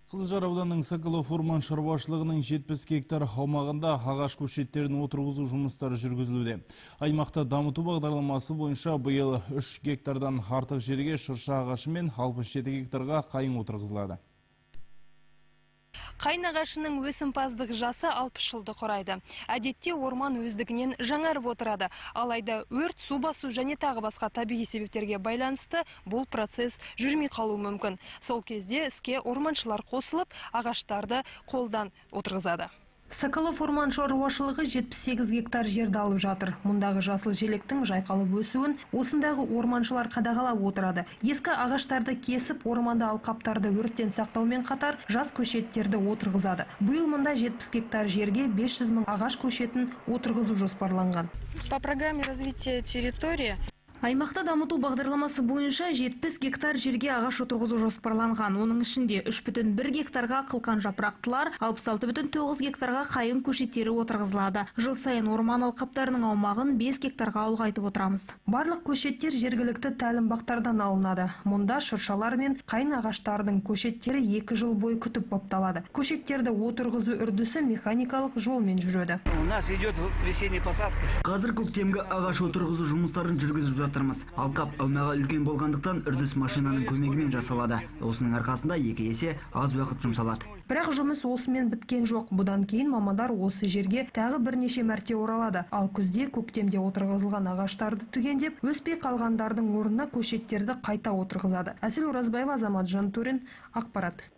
Қызылжар ауданының Соколов орман шаруашылығының 70 гектар аумағында ағаш көшеттерін отырғызу жұмыстары жүргізілуде. Аймақта дамыту бағдарламасы бойынша биыл 3 гектардан артық жерге шырша ағашы мен 67 гектарға қайың отырғызылады. Қайын ағашының өсімпаздық жасы 60 жылды құрайды. Әдетте орман өздігінен жаңарып отырады. Алайда өрт, су басу және тағы басқа табиғи себептерге байланысты бұл процесс жүрмей қалуы мүмкін. Сол кезде іске орманшылар қосылып, ағаштарды қолдан отырғызады. Соколов орман шаруашылығы 78 гектар жерді алып жатыр. Мұндағы жасыл желектің жайқалып өсуін осындағы орманшылар қадағалап отырады. Ескі ағаштарды кесіп, орманда алқаптарды өрттен сақтаумен қатар жас көшеттерді отырғызады. Биыл мұнда 70 гектар жерге 500 мың ағаш көшетін отырғызу жоспарланған. По программе развития территории Аймақта дамыту бағдарламасы бойынша 70 гектар жерге ағаш отырғызу жоспарланған. Оның ішінде 3,1 гектарға қылқан жапырақтылар, 66,9 гектарға қайың көшеттері отырғызылады. Жыл сайын орман алқаптарының аумағын 5 гектарға ұлғайтып отырамыз. Барлық көшеттер жергілікті тәлімбақтардан алынады. Мұнда шыршалар мен қайын ағаштардың көшеттері 2 жыл бойы күтіп бапталады. Көшеттерді отырғызу үрдісі механикалық жолмен жүреді. У нас идет весенняя посадка. Қазір көктемгі ағаш отырғызу жұмыстарын жүргізіп жатырмыз. Алқап аумағы үлкен болғандықтан үрдіс машинаның көмегімен жасалады. Осының арқасында 2 есе аз уақыт жұмсалады. Бірақ жұмыс осымен біткен жоқ. Бұдан кейін мамандар осы жерге тағы бірнеше мәрте оралады. Ал күзде, көктемде отырғызылған ағаштарды түгендеп, өспей қалғандардың орнына көшеттерді қайта отырғызады. Әсел Оразбаева, Азамат Жантурин, ақпарат.